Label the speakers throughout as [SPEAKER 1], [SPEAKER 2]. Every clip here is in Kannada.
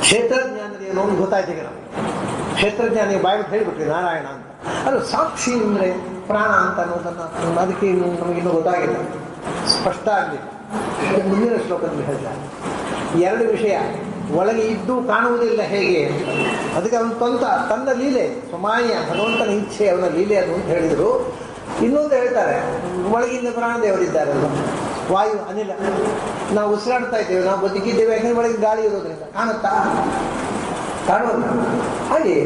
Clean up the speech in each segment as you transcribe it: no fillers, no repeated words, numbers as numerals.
[SPEAKER 1] ಕ್ಷೇತ್ರಜ್ಞ ಅಂದರೆ ಏನು ಅಂತ ಗೊತ್ತಾಯ್ತಿಗೆ ನಾವು. ಕ್ಷೇತ್ರಜ್ಞ ನೀವು ಬಾಯಿಬಿಟ್ಟು ಹೇಳಿಬಿಟ್ರಿ ನಾರಾಯಣ ಅಂತ. ಅದು ಸಾಕ್ಷಿ ಅಂದರೆ ಪ್ರಾಣ ಅಂತ ಅನ್ನೋದನ್ನು ಅದಕ್ಕೆ ನಮಗಿನ್ನೂ ಗೊತ್ತಾಗಿಲ್ಲ, ಸ್ಪಷ್ಟ ಆಗಲಿಲ್ಲ. ಮುಂದಿನ ಶ್ಲೋಕದಲ್ಲಿ ಹೇಳ್ತಾರೆ ಎರಡು ವಿಷಯ. ಒಳಗೆ ಇದ್ದು ಕಾಣುವುದಿಲ್ಲ ಹೇಗೆ, ಅದಕ್ಕೆ ಅವನು ತನ್ನ ಲೀಲೆ, ಸ್ವಮಾಯ ಭಗವಂತನ ಇಚ್ಛೆ ಅವನ ಲೀಲೆ ಅದು ಅಂತ ಹೇಳಿದರು. ಇನ್ನೊಂದು ಹೇಳ್ತಾರೆ, ಒಳಗಿಂದ ಪ್ರಾಣದೇವರಿದ್ದಾರಲ್ಲ, ವಾಯು ಅನಿಲ, ನಾವು ಉಸಿರಾಡ್ತಾ ಇದ್ದೇವೆ, ನಾವು ಬದುಕಿದ್ದೇವೆ, ಯಾಕಂದ್ರೆ ಒಳಗೆ ಗಾಳಿ ಇರೋದ್ರಿಂದ. ಕಾಣುತ್ತಾ? ಕಾಣೋಲ್ಲ. ಹಾಗೆ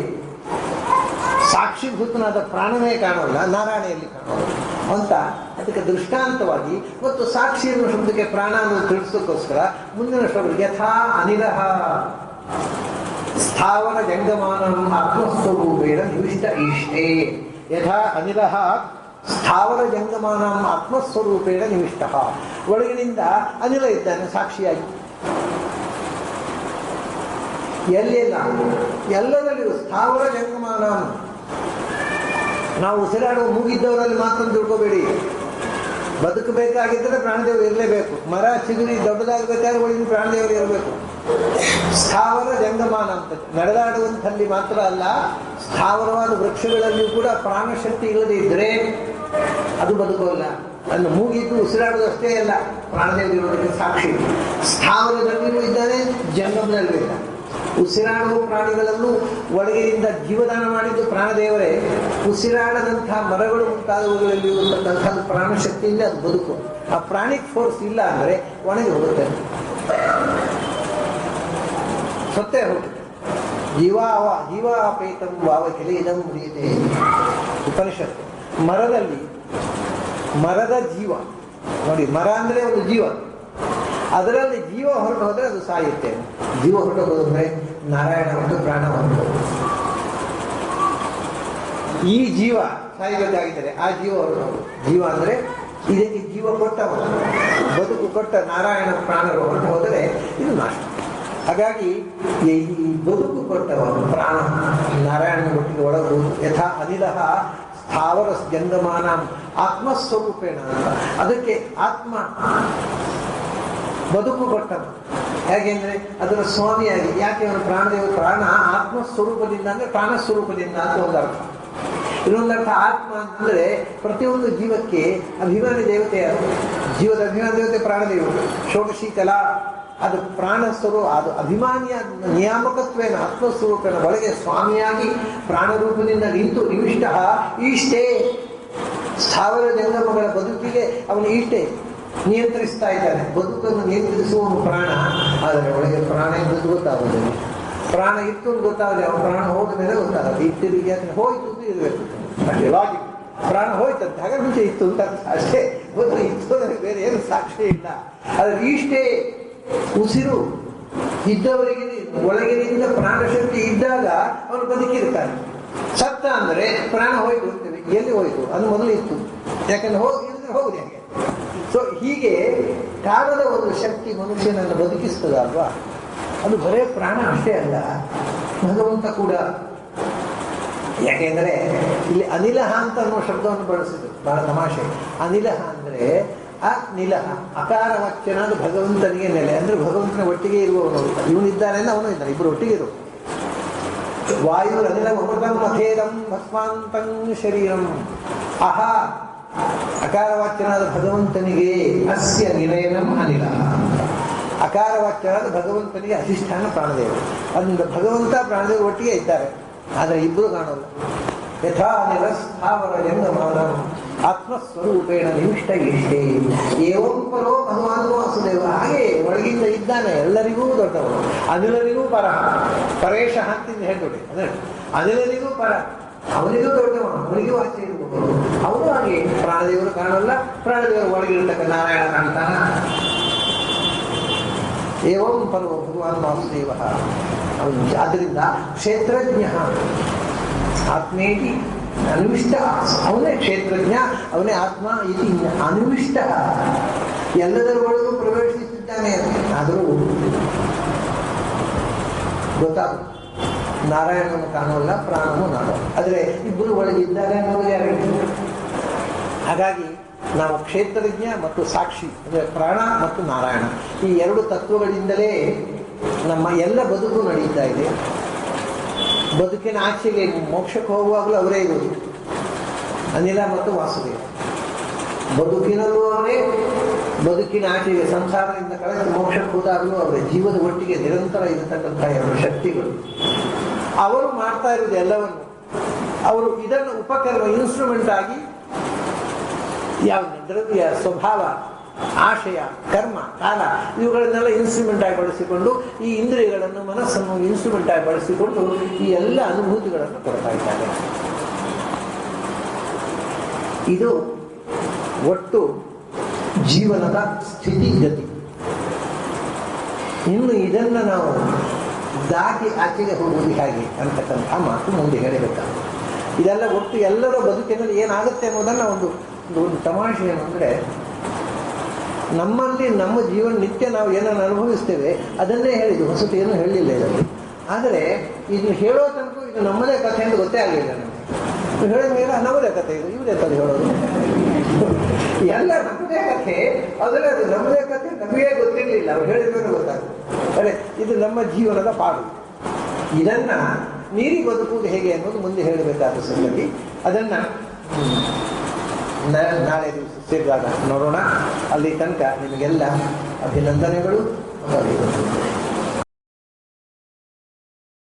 [SPEAKER 1] ಸಾಕ್ಷಿಭೂತನಾದ ಪ್ರಾಣವೇ ಕಾಣೋಲ್ಲ, ನಾರಾಯಣಿಯಲ್ಲಿ ಕಾಣೋಲ್ಲ ಅಂತ ಅದಕ್ಕೆ ದೃಷ್ಟಾಂತವಾಗಿ ಮತ್ತು ಸಾಕ್ಷಿ ಎನ್ನುವ ಶಬ್ದಕ್ಕೆ ಪ್ರಾಣ ಅನ್ನೋದು ತಿಳಿಸೋಕ್ಕೋಸ್ಕರ ಮುಂದಿನ ಶ್ಲೋಕ ಯಥಾ ಅನಿಲ ಸ್ಥಾವರ ಜಂಗಮಾನ ಆತ್ಮಸ್ವರೂಪೇಣ ನಿವಿಷ್ಟ ಇಷ್ಟೇ. ಯಥಾ ಅನಿಲ ಸ್ಥಾವರ ಜಂಗಮಾನ ಆತ್ಮಸ್ವರೂಪೇಣ ನಿವಿಷ್ಟ. ಒಳಗಿನಿಂದ ಅನಿಲ ಇದ್ದಾನೆ ಸಾಕ್ಷಿಯಾಗಿ. ಎಲ್ಲೆಲ್ಲ ಎಲ್ಲರಲ್ಲಿಯೂ ಸ್ಥಾವರ ಜಂಗಮಾನ. ನಾವು ಉಸಿರಾಡುವ ಮೂಗಿದ್ದವರಲ್ಲಿ ಮಾತ್ರ ತಿಳ್ಕೋಬೇಡಿ. ಬದುಕಬೇಕಾಗಿದ್ದರೆ ಪ್ರಾಣದೇವರು ಇರಲೇಬೇಕು. ಮರ ಚಿಗುರಿ ದೊಡ್ಡದಾಗಬೇಕಾದ್ರೆ ಒಳಗಿನ ಪ್ರಾಣದೇವರು ಇರಬೇಕು. ಸ್ಥಾವರ ಜಂಗಮಾನ ಅಂತ ನಡೆದಾಡುವಂಥಲ್ಲಿ ಮಾತ್ರ ಅಲ್ಲ, ಸ್ಥಾವರವಾದ ವೃಕ್ಷಗಳಲ್ಲಿಯೂ ಕೂಡ ಪ್ರಾಣಶಕ್ತಿ ಇಲ್ಲದೆ ಇದ್ದರೆ ಅದು ಬದುಕೋಲ್ಲ. ಅನ್ನು ಮೂಗಿದ್ದು ಉಸಿರಾಡುವುದಷ್ಟೇ ಅಲ್ಲ, ಪ್ರಾಣದೇವರು ಇರೋದಕ್ಕೆ ಸಾಕ್ಷಿ. ಸ್ಥಾವರದಲ್ಲಿಯೂ ಇದ್ದಾನೆ, ಜಂಗಮದಲ್ಲೂ ಇದ್ದಾನೆ. ಉಸಿರಾಡುವ ಪ್ರಾಣಿಗಳಲ್ಲೂ ಒಳಗಿನಿಂದ ಜೀವದಾನ ಮಾಡಿದ್ದು ಪ್ರಾಣದೇವರೇ. ಉಸಿರಾಡದಂತಹ ಮರಗಳು ಮುಂತಾದವುಗಳಲ್ಲಿ ಇರತಕ್ಕಂತಹ ಪ್ರಾಣಶಕ್ತಿಯಿಂದ ಅದು ಬದುಕು. ಆ ಪ್ರಾಣಿಕ್ ಫೋರ್ಸ್ ಇಲ್ಲ ಅಂದರೆ ಒಣಗಿ ಹೋಗುತ್ತೆ, ಸತ್ತೇ ಹೋಗುತ್ತೆ. ಜೀವಾಪೇತಂ ವಾವ ಕೆಲೆ ಇದಂ ಮುರಿಯತೆ ಉಪನಿಷತ್ತು. ಮರದ ಜೀವ ನೋಡಿ, ಮರ ಅಂದರೆ ಒಂದು ಜೀವ, ಅದರಲ್ಲಿ ಜೀವ ಹೊರಟು ಹೋದರೆ ಅದು ಸಾಯುತ್ತೆ. ಜೀವ ಹೊರಟು ಹೋದ್ರೆ ನಾರಾಯಣ ಮತ್ತು ಪ್ರಾಣ ಹೊರಟು. ಈ ಜೀವ ಸಾಯಬೇಕಾಗಿದ್ದರೆ ಆ ಜೀವ ಹೊರಟು. ಜೀವ ಅಂದರೆ ಇದಕ್ಕೆ ಜೀವ ಕೊಟ್ಟವನು, ಬದುಕು ಕೊಟ್ಟ ನಾರಾಯಣ ಪ್ರಾಣರು ಹೊರಟು ಹೋದರೆ ಇದು ನಾಶ. ಹಾಗಾಗಿ ಈ ಬದುಕು ಕೊಟ್ಟವನು ಪ್ರಾಣ ನಾರಾಯಣನ ಒಟ್ಟಿಗೆ ಒಳಗು. ಯಥಾ ಅನಿಲ ಸ್ಥಾವರ ಜಂಗಮಾನ ಆತ್ಮಸ್ವರೂಪೇಣ ಅಂತ. ಅದಕ್ಕೆ ಆತ್ಮ ಬದುಕು ಕೊಟ್ಟನು. ಹೇಗೆಂದ್ರೆ ಅದರ ಸ್ವಾಮಿಯಾಗಿ. ಯಾಕೆ ಅವನು ಪ್ರಾಣದೇವ? ಪ್ರಾಣ ಆತ್ಮಸ್ವರೂಪದಿಂದ ಅಂದರೆ ಪ್ರಾಣಸ್ವರೂಪದಿಂದ ಅಂತ ಒಂದು ಅರ್ಥ. ಇನ್ನೊಂದು ಅರ್ಥ ಆತ್ಮ ಅಂತಂದ್ರೆ ಪ್ರತಿಯೊಂದು ಜೀವಕ್ಕೆ ಅಭಿಮಾನಿ ದೇವತೆ. ಜೀವದ ಅಭಿಮಾನಿ ದೇವತೆ ಪ್ರಾಣದೇವರು. ಷೋಡಶೀತಲ ಅದು ಪ್ರಾಣಸ್ವರೂಪ, ಅದು ಅಭಿಮಾನಿಯ ನಿಯಾಮಕತ್ವೇನ ಆತ್ಮಸ್ವರೂಪನ ಒಳಗೆ ಸ್ವಾಮಿಯಾಗಿ ಪ್ರಾಣರೂಪದಿಂದ ನಿಂತು ನಿವಿಷ್ಟ ಇಷ್ಟೇ ಸ್ಥಾವರ ಜಂಗಮಗಳ ಬದುಕಿಗೆ ಅವನು ಇಷ್ಟೇ ನಿಯಂತ್ರಿಸ್ತಾ ಇದ್ದಾನೆ. ಬದುಕನ್ನು ನಿಯಂತ್ರಿಸುವವನು ಪ್ರಾಣ. ಆದರೆ ಒಳಗೆ ಪ್ರಾಣ ಎಂಬುದು ಗೊತ್ತಾಗೋದಿಲ್ಲ. ಪ್ರಾಣ ಇತ್ತು ಗೊತ್ತಾಗದೆ, ಅವನ ಪ್ರಾಣ ಹೋದ ಮೇಲೆ ಗೊತ್ತಾಗುತ್ತೆ. ಇಟ್ಟಿರಿಗೆ ಹೋಯ್ತು ಅಂತ ಇರಬೇಕು ಅಷ್ಟೇ ಲಾಜಿಕ್. ಪ್ರಾಣ ಹೋಯ್ತಂತೆ, ಹಾಗೆ ಮುಂಚೆ ಇತ್ತು ಅಂತ ಅಷ್ಟೇ. ಗೊತ್ತು ಇತ್ತು ಅಂದರೆ ಬೇರೆ ಏನು ಸಾಕ್ಷಿ ಇಲ್ಲ. ಆದರೆ ಇಷ್ಟೇ ಉಸಿರು ಇದ್ದವರಿಗೆ ಒಳಗಿನಿಂದ ಪ್ರಾಣಶಕ್ತಿ ಇದ್ದಾಗ ಅವನು ಬದುಕಿರ್ತಾನೆ. ಸತ್ತ ಅಂದರೆ ಪ್ರಾಣ ಹೋಯ್ತು ಅಂತೇವೆ. ಎಲ್ಲಿ ಹೋಯ್ತು? ಅದು ಮೊದಲು ಇತ್ತು. ಯಾಕಂದ್ರೆ ಹೋಗುದು ಹೇಗೆ? ಸೊ ಹೀಗೆ ಕಾಲದ ಒಂದು ಶಕ್ತಿ ಮನುಷ್ಯನನ್ನು ಬದುಕಿಸ್ತದಲ್ವಾ, ಅದು ಬರೇ ಪ್ರಾಣ ಅಷ್ಟೇ ಅಲ್ಲ, ಭಗವಂತ ಕೂಡ. ಯಾಕೆಂದರೆ ಇಲ್ಲಿ ಅನಿಲಹ ಅಂತ ಅನ್ನೋ ಶಬ್ದವನ್ನು ಬಳಸಿದ್ರು, ಬಹಳ ತಮಾಷೆ. ಅನಿಲಹ ಅಂದರೆ ಅನಿಲಹ ಅಕಾರ ವಾಚ್ಯನ, ಅದು ಭಗವಂತನಿಗೆ ನೆಲೆ. ಅಂದರೆ ಭಗವಂತನ ಒಟ್ಟಿಗೆ ಇರುವವನು. ಇವನಿದ್ದಾನೆ ಅಂದ್ರೆ ಅವನು ಇದ್ದಾನೆ, ಇಬ್ಬರು ಒಟ್ಟಿಗೆ ಇರು. ವಾಯು ಅನಿಲ ಅಮೃತಂ ಮಥೇದಂ ಭಸ್ಮಾಂತಂ ಶರೀರಂ. ಅಹಾ ಅಕಾರವಾಚ್ಯನಾದ ಭಗವಂತನಿಗೆ ಅಸ್ಯ ನಿಲಯನಂ ಅನಿಲ. ಅಕಾರವಾಚ್ಯನಾದ ಭಗವಂತನಿಗೆ ಅಧಿಷ್ಠಾನ ಪ್ರಾಣದೇವರು. ಅದರಿಂದ ಭಗವಂತ ಪ್ರಾಣದೇವರು ಒಟ್ಟಿಗೆ ಇದ್ದಾರೆ, ಆದರೆ ಇಬ್ಬರು ಕಾಣೋಲ್ಲ. ಯಥಾ ಅನಿಲ ಸ್ಥಾವರ ಜಂಗಮಾನ ಆತ್ಮಸ್ವರೂಪೇಣ ನಿವಿಷ್ಟ ಇಷ್ಟೇ ಏವಂ ಪರೋ ಭಗವಾನ್ ವಾಸುದೇವ. ಹಾಗೆ ಒಳಗಿಂದ ಇದ್ದಾನೆ, ಎಲ್ಲರಿಗೂ ದೊಡ್ಡವನು, ಅನಿಲನಿಗೂ ಪರ. ಪರೇಶ ಅಂತಿಂದ ಹೇಳ್ಬಿಡಿ, ಅದೇ ಅನಿಲನಿಗೂ ಪರ, ಅವನಿಗೂ ದೊಡ್ಡವನು, ಅವನಿಗೂ ಆಚೆ ಇರಬಹುದು. ಅವನು ಹಾಗೆ ಪ್ರಾಣದೇವರು ಕಾಣಲ್ಲ, ಪ್ರಾಣದೇವರು ಒಳಗಿರತಕ್ಕ ನಾರಾಯಣ ಕಾಣ್ತಾನ. ಏವಂ ಪರೋ ಭಗವಾನ್ ವಾಸುದೇವ. ಆದ್ದರಿಂದ ಕ್ಷೇತ್ರಜ್ಞ ಆತ್ಮೇತಿ ಅನ್ವಿಷ್ಟ. ಅವನೇ ಕ್ಷೇತ್ರಜ್ಞ, ಅವನೇ ಆತ್ಮ. ಇದು ಅನ್ವಿಷ್ಟ, ಎಲ್ಲದರೊಳಗೂ ಪ್ರವೇಶಿಸಿದ್ದಾನೆ. ಆದರೂ ಗೊತ್ತಾಗುತ್ತೆ, ನಾರಾಯಣನು ಕಾಣೋಲ್ಲ, ಪ್ರಾಣನು ನಾನೋ. ಆದರೆ ಇಬ್ಬರು ಒಳಗಿದ್ದಾರೆ ಅನ್ನೋದು ಯಾರಿಗೆ? ಹಾಗಾಗಿ ನಾವು ಕ್ಷೇತ್ರಜ್ಞ ಮತ್ತು ಸಾಕ್ಷಿ ಅಂದರೆ ಪ್ರಾಣ ಮತ್ತು ನಾರಾಯಣ, ಈ ಎರಡು ತತ್ವಗಳಿಂದಲೇ ನಮ್ಮ ಎಲ್ಲ ಬದುಕು ನಡೀತಾ ಇದೆ. ಬದುಕಿನ ಆಚೆಗೆ ಮೋಕ್ಷಕ್ಕೆ ಹೋಗುವಾಗಲೂ ಅವರೇ ಇರೋದು, ಅನಿಲ ಮತ್ತು ವಾಸುದೇವ. ಬದುಕಿನಲ್ಲೂ ಅವರೇ, ಬದುಕಿನ ಆಚೆಗೆ ಸಂಸಾರದಿಂದ ಕಳೆದು ಮೋಕ್ಷಕ್ಕೆ ಹೋದಾಗಲೂ ಅವರೇ. ಜೀವದ ಒಟ್ಟಿಗೆ ನಿರಂತರ ಇರತಕ್ಕಂಥ ಎರಡು ಶಕ್ತಿಗಳು. ಅವರು ಮಾಡ್ತಾ ಇರೋದು ಎಲ್ಲವನ್ನು. ಅವರು ಇದನ್ನು ಉಪಕರಣ, ಇನ್ಸ್ಟ್ರೂಮೆಂಟ್ ಆಗಿ ಯಾವ ದ್ರವ್ಯ, ಸ್ವಭಾವ, ಆಶಯ, ಕರ್ಮ, ಕಾಲ ಇವುಗಳನ್ನೆಲ್ಲ ಇನ್ಸ್ಟ್ರೂಮೆಂಟ್ ಆಗಿ ಬಳಸಿಕೊಂಡು, ಈ ಇಂದ್ರಿಯಗಳನ್ನು, ಮನಸ್ಸನ್ನು ಇನ್ಸ್ಟ್ರೂಮೆಂಟ್ ಆಗಿ ಬಳಸಿಕೊಂಡು ಈ ಎಲ್ಲ ಅನುಭೂತಿಗಳನ್ನು ಕೊಡ್ತಾ ಇದ್ದಾರೆ. ಇದು ಒಟ್ಟು ಜೀವನದ ಸ್ಥಿತಿಗತಿ. ಇನ್ನು ಇದನ್ನು ನಾವು ದಾಟಿ ಆಚೆಗೆ ಹೋಗುವುದು ಹೇಗೆ ಅಂತಕ್ಕಂಥ ಮಾತು ಮುಂದೆ ಹೇಳಬೇಕಾಗುತ್ತೆ. ಇದೆಲ್ಲ ಒಟ್ಟು ಎಲ್ಲರ ಬದುಕಿನಲ್ಲಿ ಏನಾಗುತ್ತೆ ಅನ್ನೋದನ್ನು ಒಂದು ತಮಾಷೆ ಏನಂದರೆ, ನಮ್ಮಲ್ಲಿ ನಮ್ಮ ಜೀವನ ನಿತ್ಯ ನಾವು ಏನನ್ನು ಅನುಭವಿಸ್ತೇವೆ ಅದನ್ನೇ ಹೇಳಿದ್ದು, ಹೊಸತು ಏನೂ ಹೇಳಲಿಲ್ಲ ಇದರಲ್ಲಿ. ಆದರೆ ಇದು ಹೇಳೋ ತನಕ ಇದು ನಮ್ಮದೇ ಕಥೆ ಅಂತ ಗೊತ್ತೇ ಆಗಲಿಲ್ಲ ನಮಗೆ. ಹೇಳಿದ ಮೇಲೆ ನಮ್ಮದೇ ಕಥೆ, ಇದು ಇವರೇ ಕಥೆ ಹೇಳೋದು, ಎಲ್ಲ ನಮ್ಮದೇ ಕಥೆ. ಆದರೆ ಅದು ನಮ್ಮದೇ ಕಥೆ ನಮಗೆ ಗೊತ್ತಿರಲಿಲ್ಲ, ಅವ್ರು ಹೇಳಿದ ಮೇಲೆ ಗೊತ್ತಾಗ್ತದೆ. ಅರೆ ಇದು ನಮ್ಮ ಜೀವನದ ಪಾಡು. ಇದನ್ನು ಮೀರಿ ಬದುಕುವುದು ಹೇಗೆ ಅನ್ನೋದು ಮುಂದೆ ಹೇಳಬೇಕಾದ ಸಂಗತಿ. ಅದನ್ನು ನಾಳೆ ದಿವಸ ಸೇರಿದಾಗ ನೋಡೋಣ. ಅಲ್ಲಿ ತನಕ ನಿಮಗೆಲ್ಲ ಅಭಿನಂದನೆಗಳು.